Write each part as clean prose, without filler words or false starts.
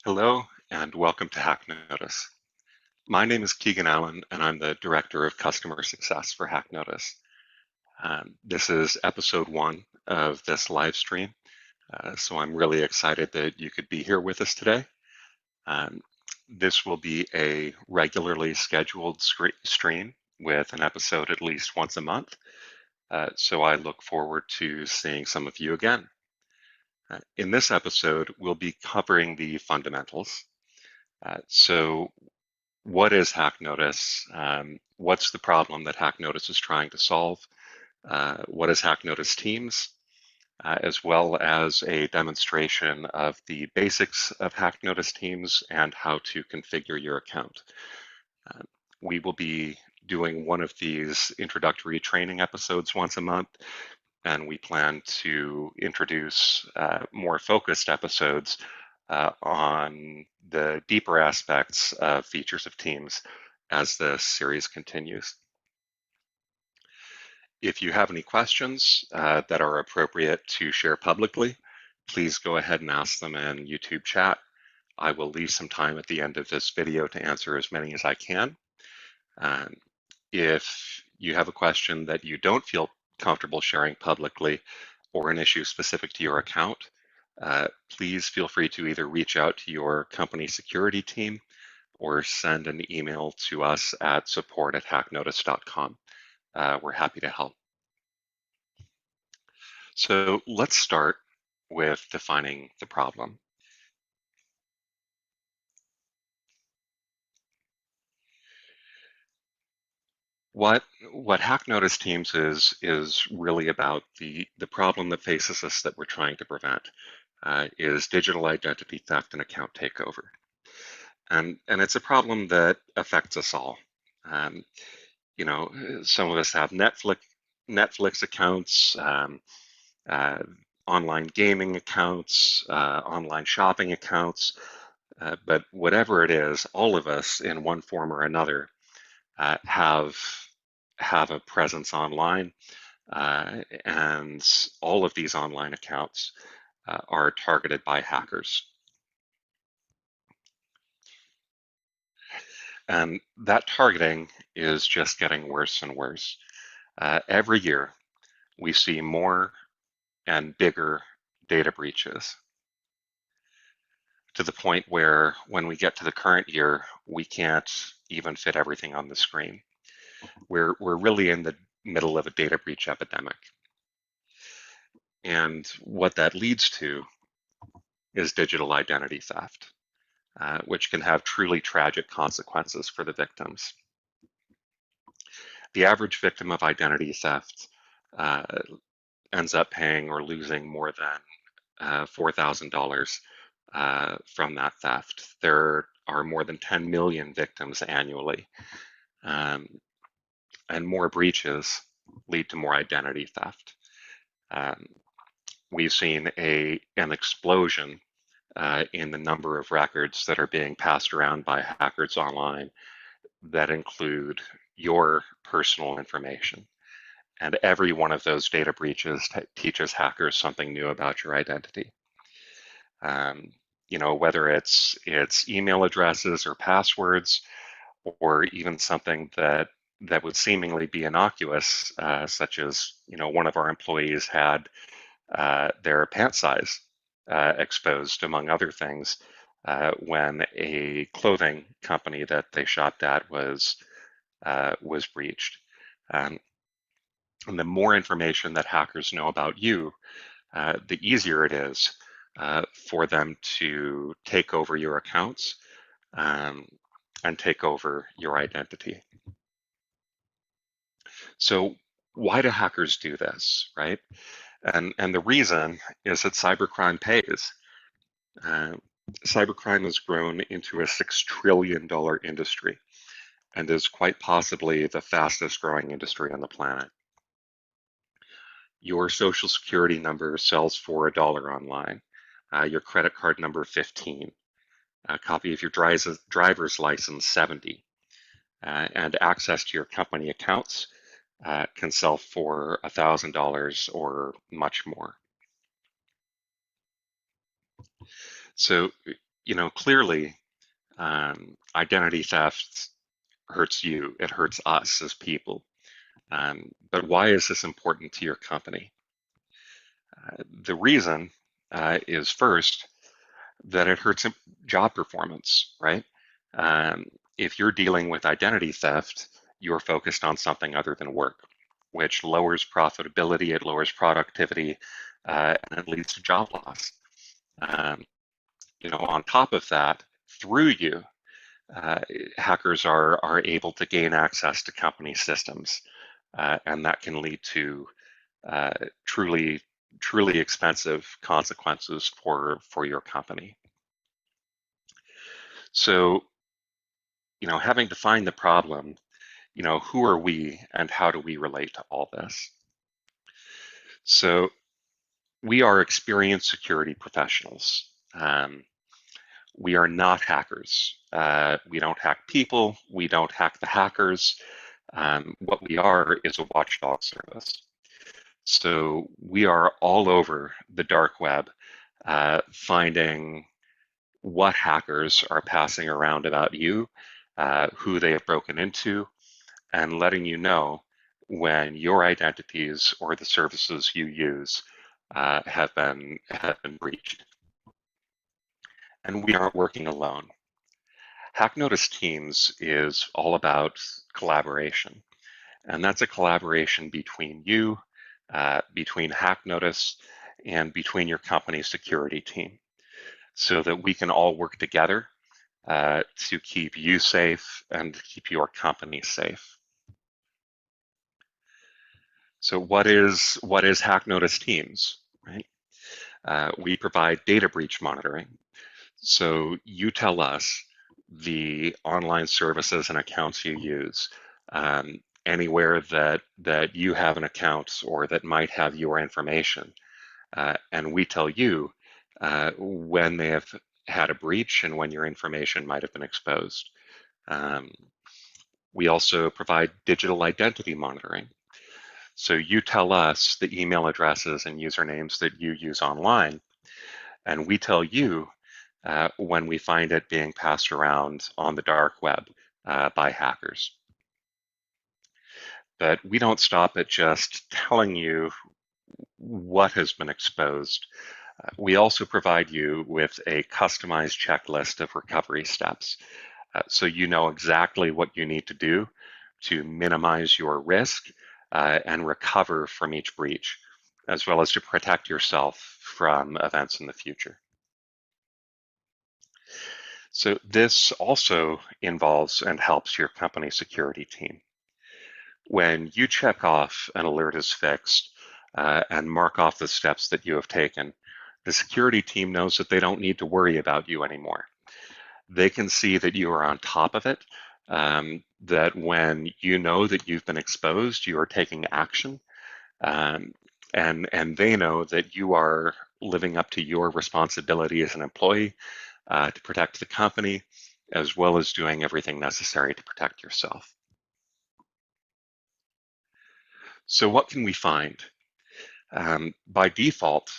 Hello and welcome to HackNotice. My name is Keegan Allen and I'm the Director of Customer Success for HackNotice. This is episode 1 of this live stream, so I'm really excited that you could be here with us today. This will be a regularly scheduled stream with an episode at least once a month, so I look forward to seeing some of you again. In this episode, we'll be covering the fundamentals. So what is HackNotice? What's the problem that HackNotice is trying to solve? What is HackNotice Teams? As well as a demonstration of the basics of HackNotice Teams and how to configure your account. We will be doing one of these introductory training episodes once a month, and we plan to introduce more focused episodes on the deeper aspects of features of Teams as the series continues. If you have any questions that are appropriate to share publicly, please go ahead and ask them in YouTube chat. I will leave some time at the end of this video to answer as many as I can. If you have a question that you don't feel comfortable sharing publicly or an issue specific to your account, please feel free to either reach out to your company security team or send an email to us at support@hacknotice.com. We're happy to help. So let's start with defining the problem. What HackNotice Teams is really about, the problem that faces us that we're trying to prevent is digital identity theft and account takeover. And it's a problem that affects us all. You know, some of us have Netflix accounts, online gaming accounts, online shopping accounts, but whatever it is, all of us in one form or another have a presence online, and all of these online accounts are targeted by hackers. And that targeting is just getting worse and worse. Every year, we see more and bigger data breaches, to the point where when we get to the current year, we can't even fit everything on the screen. We're really in the middle of a data breach epidemic. And what that leads to is digital identity theft, which can have truly tragic consequences for the victims. The average victim of identity theft ends up paying or losing more than $4,000 from that theft. There are more than 10 million victims annually, and more breaches lead to more identity theft. We've seen an explosion in the number of records that are being passed around by hackers online that include your personal information. And every one of those data breaches teaches hackers something new about your identity. You know, whether it's email addresses or passwords, or even something that would seemingly be innocuous, such as, you know, one of our employees had their pant size exposed, among other things, when a clothing company that they shopped at was breached. And the more information that hackers know about you, the easier it is for them to take over your accounts and take over your identity. So why do hackers do this, right? And the reason is that cybercrime pays. Cybercrime has grown into a $6 trillion industry and is quite possibly the fastest growing industry on the planet. Your social security number sells for $1 online, your credit card number 15, a copy of your driver's license 70, and access to your company accounts can sell for $1,000 or much more. So, clearly, identity theft hurts you. It hurts us as people. But why is this important to your company? The reason is first that it hurts job performance, right? Um, if you're dealing with identity theft, you're focused on something other than work, which lowers profitability, it lowers productivity, and it leads to job loss. Um, on top of that, through you, uh, hackers are able to gain access to company systems, and that can lead to uh, truly truly expensive consequences for your company. So, having defined the problem, who are we and how do we relate to all this? So, we are experienced security professionals. We are not hackers. We don't hack people. We don't hack the hackers. What we are is a watchdog service. So we are all over the dark web, finding what hackers are passing around about you, who they have broken into, and letting you know when your identities or the services you use have been breached. And we aren't working alone. HackNotice Teams is all about collaboration, and that's a collaboration between you, between HackNotice, and between your company's security team, so that we can all work together to keep you safe and to keep your company safe. So what is HackNotice Teams, right? We provide data breach monitoring. So you tell us the online services and accounts you use, anywhere that you have an account or that might have your information, and we tell you when they have had a breach and when your information might have been exposed. Um, we also provide digital identity monitoring. So you tell us the email addresses and usernames that you use online, and we tell you when we find it being passed around on the dark web by hackers. But we don't stop at just telling you what has been exposed. We also provide you with a customized checklist of recovery steps, so you know exactly what you need to do to minimize your risk and recover from each breach, as well as to protect yourself from events in the future. So this also involves and helps your company security team. When you check off an alert is fixed and mark off the steps that you have taken, the security team knows that they don't need to worry about you anymore. They can see that you are on top of it, that when you know that you've been exposed, you are taking action, um, and they know that you are living up to your responsibility as an employee to protect the company, as well as doing everything necessary to protect yourself. So what can we find? By default,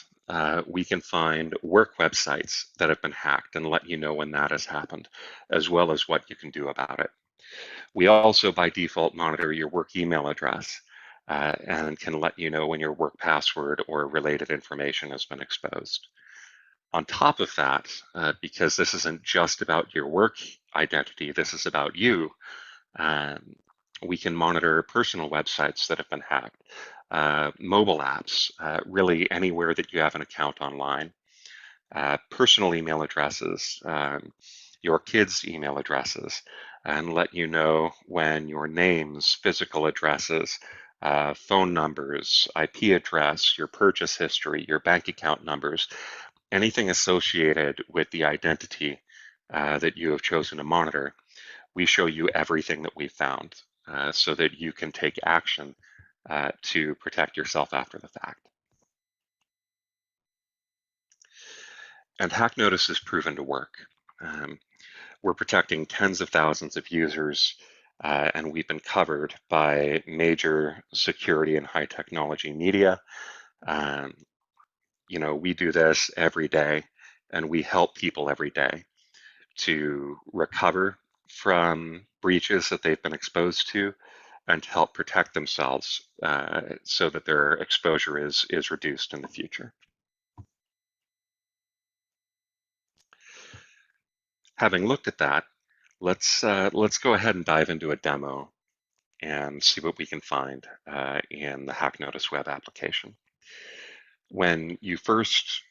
we can find work websites that have been hacked and let you know when that has happened, as well as what you can do about it. We also, by default, monitor your work email address and can let you know when your work password or related information has been exposed. On top of that, because this isn't just about your work identity, this is about you, um, we can monitor personal websites that have been hacked, mobile apps, really anywhere that you have an account online, personal email addresses, your kids' email addresses, and let you know when your names, physical addresses, phone numbers, IP address, your purchase history, your bank account numbers, anything associated with the identity that you have chosen to monitor. We show you everything that we found so that you can take action to protect yourself after the fact. And HackNotice has proven to work. We're protecting tens of thousands of users, and we've been covered by major security and high technology media. We do this every day, and we help people every day. to recover from breaches that they've been exposed to and to help protect themselves so that their exposure is reduced in the future. Having looked at that, let's go ahead and dive into a demo and see what we can find in the HackNotice web application. When you first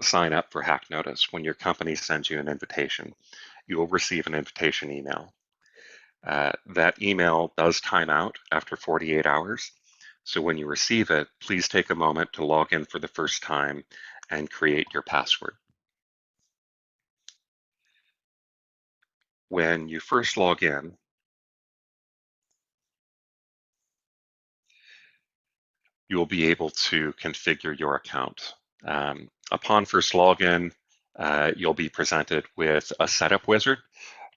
sign up for HackNotice, when your company sends you an invitation, you will receive an invitation email. That email does time out after 48 hours. So when you receive it, please take a moment to log in for the first time and create your password. When you first log in, you will be able to configure your account. Upon first login, you'll be presented with a setup wizard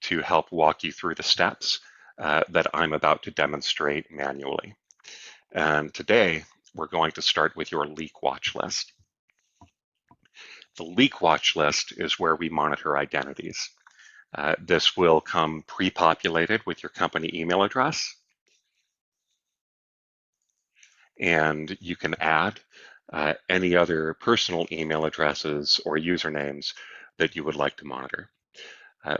to help walk you through the steps that I'm about to demonstrate manually. And today, we're going to start with your leak watch list. The leak watch list is where we monitor identities. This will come pre-populated with your company email address. And you can add any other personal email addresses or usernames that you would like to monitor.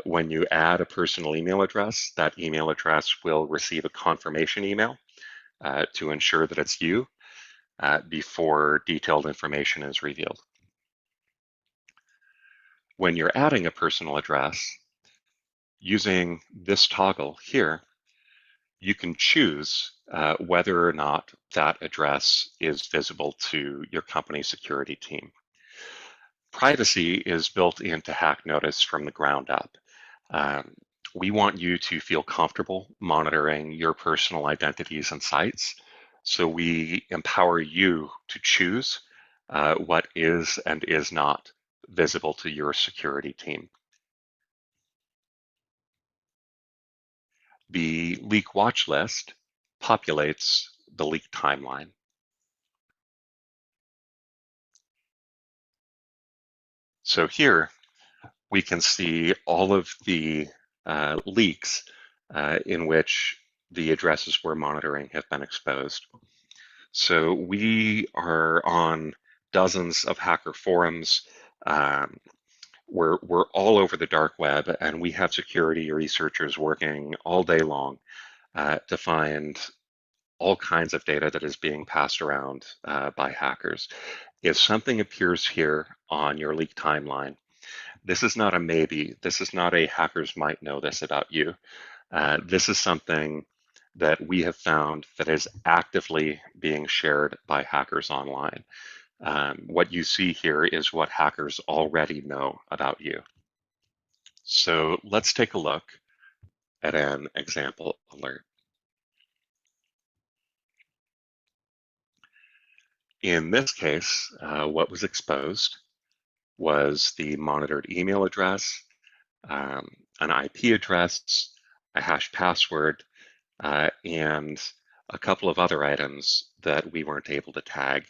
When you add a personal email address, that email address will receive a confirmation email to ensure that it's you before detailed information is revealed. When you're adding a personal address, using this toggle here, you can choose whether or not that address is visible to your company security team. Privacy is built into HackNotice from the ground up. We want you to feel comfortable monitoring your personal identities and sites, so we empower you to choose what is and is not visible to your security team. The leak watch list populates the leak timeline. So here we can see all of the leaks in which the addresses we're monitoring have been exposed. So we are on dozens of hacker forums. We're all over the dark web, and we have security researchers working all day long to find all kinds of data that is being passed around by hackers. If something appears here on your leak timeline, this is not a maybe. This is not a hackers might know this about you. This is something that we have found that is actively being shared by hackers online. What you see here is what hackers already know about you. So let's take a look at an example alert. In this case, what was exposed was the monitored email address, an IP address, a hash password, and a couple of other items that we weren't able to tag.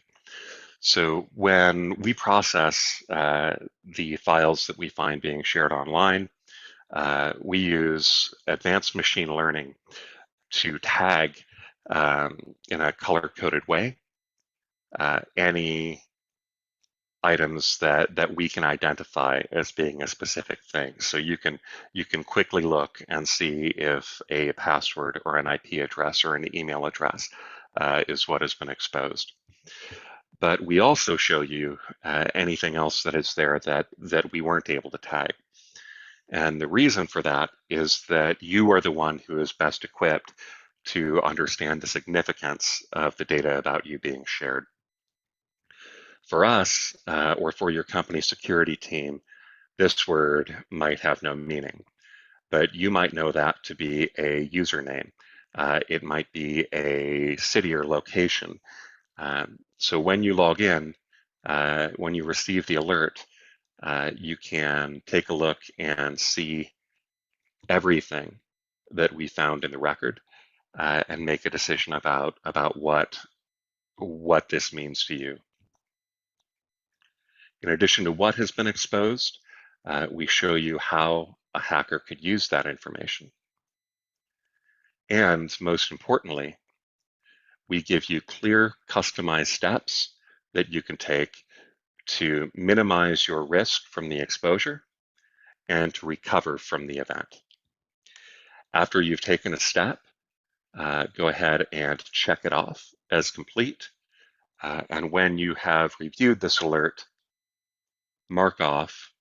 So when we process the files that we find being shared online, we use advanced machine learning to tag in a color-coded way any items that we can identify as being a specific thing. So you can quickly look and see if a password or an IP address or an email address is what has been exposed. But we also show you anything else that is there that we weren't able to tag. And the reason for that is that you are the one who is best equipped to understand the significance of the data about you being shared. For us, or for your company security team, this word might have no meaning, but you might know that to be a username. It might be a city or location. So when you log in, when you receive the alert, you can take a look and see everything that we found in the record and make a decision about what this means to you. In addition to what has been exposed, we show you how a hacker could use that information. And most importantly, we give you clear, customized steps that you can take to minimize your risk from the exposure and to recover from the event. After you've taken a step, go ahead and check it off as complete. And when you have reviewed this alert, mark off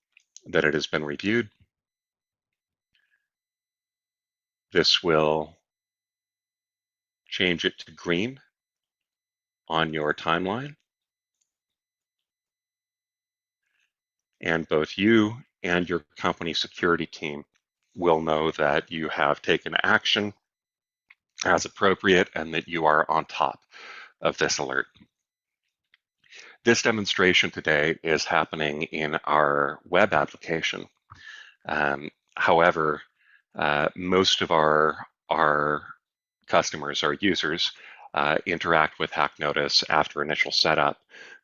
that it has been reviewed. This will change it to green on your timeline. And both you and your company security team will know that you have taken action as appropriate and that you are on top of this alert. This demonstration today is happening in our web application. However, most of our customers, our users, interact with HackNotice after initial setup,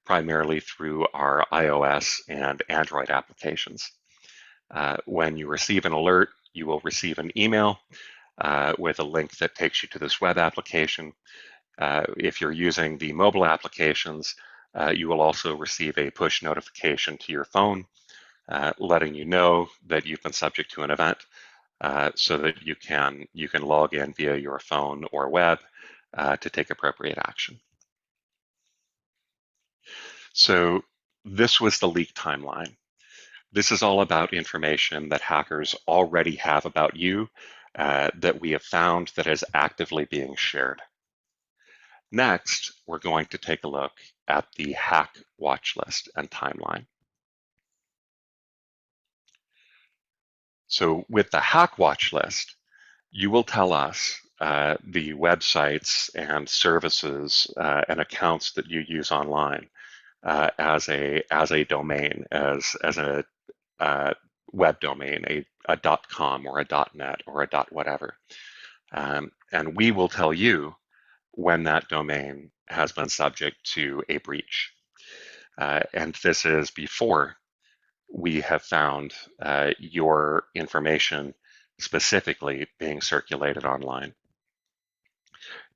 primarily through our iOS and Android applications. When you receive an alert, you will receive an email with a link that takes you to this web application. If you're using the mobile applications, you will also receive a push notification to your phone, letting you know that you've been subject to an event, so that you can log in via your phone or web to take appropriate action. So this was the leak timeline. This is all about information that hackers already have about you that we have found that is actively being shared. Next, we're going to take a look at the hack watch list and timeline. So with the hack watch list, you will tell us the websites and services and accounts that you use online as a domain, as a web domain, a .com or a .net or a .whatever. And we will tell you when that domain has been subject to a breach. And this is before we have found your information specifically being circulated online.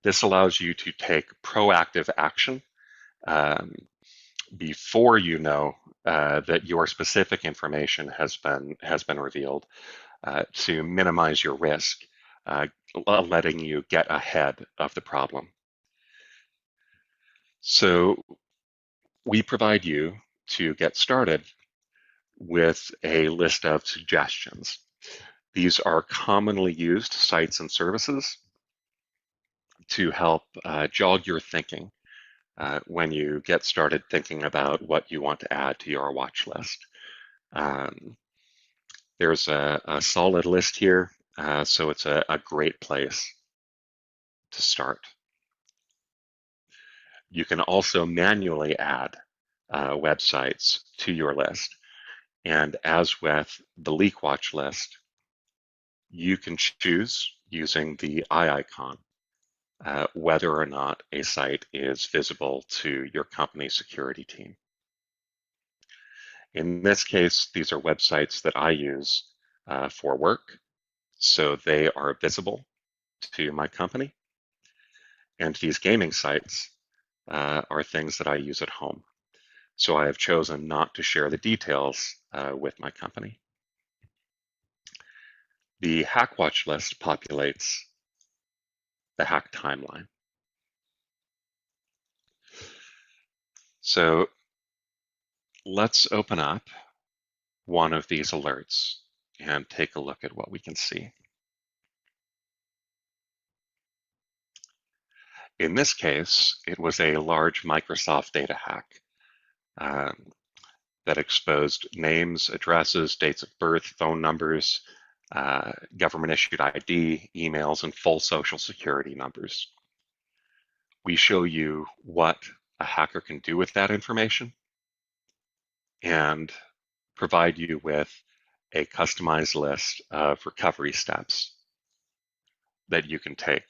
This allows you to take proactive action before you know that your specific information has been revealed to minimize your risk, letting you get ahead of the problem. So we provide you, to get started, with a list of suggestions. These are commonly used sites and services to help jog your thinking when you get started thinking about what you want to add to your watch list. There's a solid list here, so it's a great place to start. You can also manually add websites to your list. And as with the leak watch list, you can choose, using the eye icon, whether or not a site is visible to your company security team. In this case, these are websites that I use for work, so they are visible to my company. And these gaming sites are things that I use at home. So I have chosen not to share the details with my company. The hack watch list populates the hack timeline. So let's open up one of these alerts and take a look at what we can see. In this case, it was a large Microsoft data hack that exposed names, addresses, dates of birth, phone numbers, government-issued ID, emails, and full social security numbers. We show you what a hacker can do with that information and provide you with a customized list of recovery steps that you can take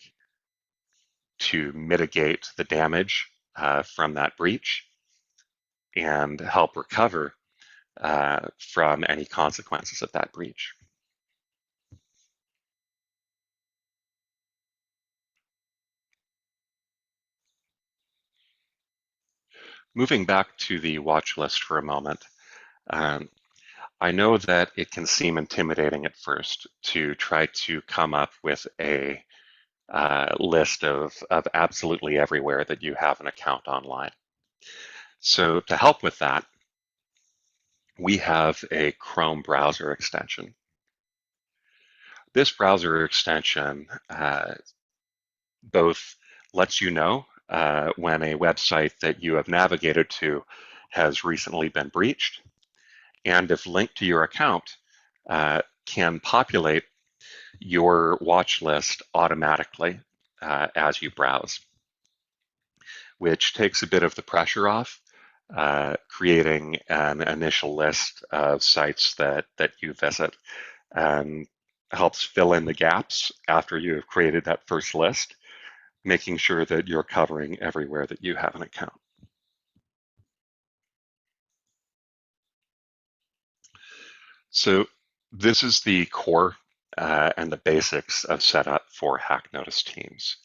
to mitigate the damage from that breach and help recover from any consequences of that breach. Moving back to the watch list for a moment, um, I know that it can seem intimidating at first to try to come up with a list of absolutely everywhere that you have an account online. So to help with that, we have a Chrome browser extension. This browser extension both lets you know when a website that you have navigated to has recently been breached, and if linked to your account, can populate your watch list automatically as you browse, which takes a bit of the pressure off, creating an initial list of sites that you visit, and helps fill in the gaps after you have created that first list, making sure that you're covering everywhere that you have an account. So this is the core and the basics of setup for HackNotice Teams.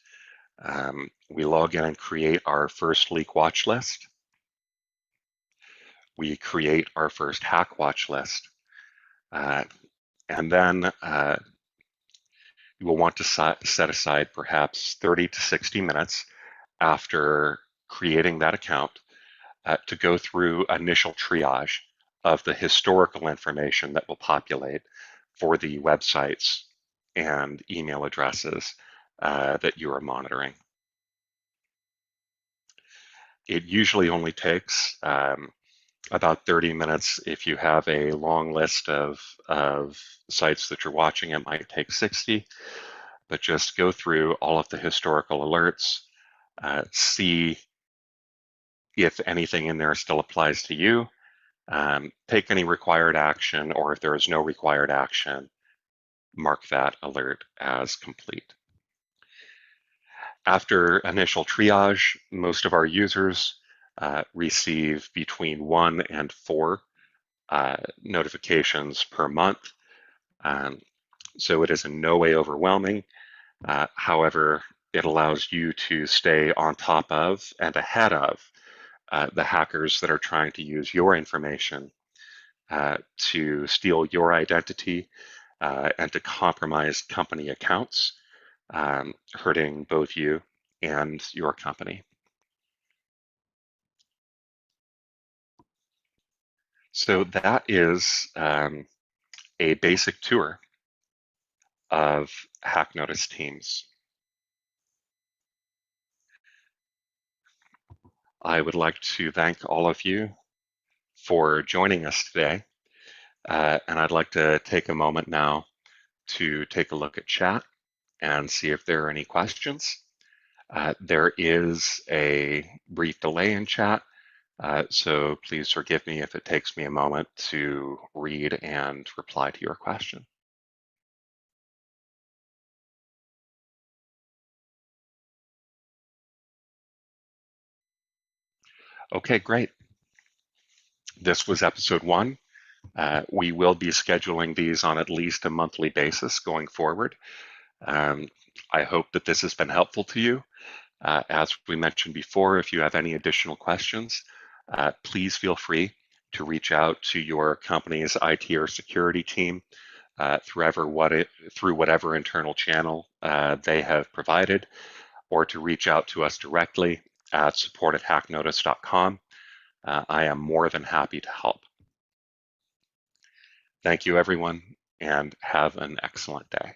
We log in and create our first leak watch list. We create our first hack watch list. And then you will want to set aside perhaps 30 to 60 minutes after creating that account to go through initial triage of the historical information that will populate for the websites and email addresses that you are monitoring. It usually only takes about 30 minutes. If you have a long list of sites that you're watching, it might take 60, but just go through all of the historical alerts, see if anything in there still applies to you, take any required action, or if there is no required action, mark that alert as complete. After initial triage, most of our users receive between 1 and 4 notifications per month. So it is in no way overwhelming. However, it allows you to stay on top of and ahead of the hackers that are trying to use your information to steal your identity and to compromise company accounts, hurting both you and your company. So that is a basic tour of HackNotice Teams. I would like to thank all of you for joining us today. And I'd like to take a moment now to take a look at chat and see if there are any questions. There is a brief delay in chat, so please forgive me if it takes me a moment to read and reply to your question. Okay, great. This was episode 1. We will be scheduling these on at least a monthly basis going forward. I hope that this has been helpful to you. As we mentioned before, if you have any additional questions, please feel free to reach out to your company's IT or security team through whatever internal channel they have provided, or to reach out to us directly at support@hacknotice.com. I am more than happy to help. Thank you, everyone, and have an excellent day.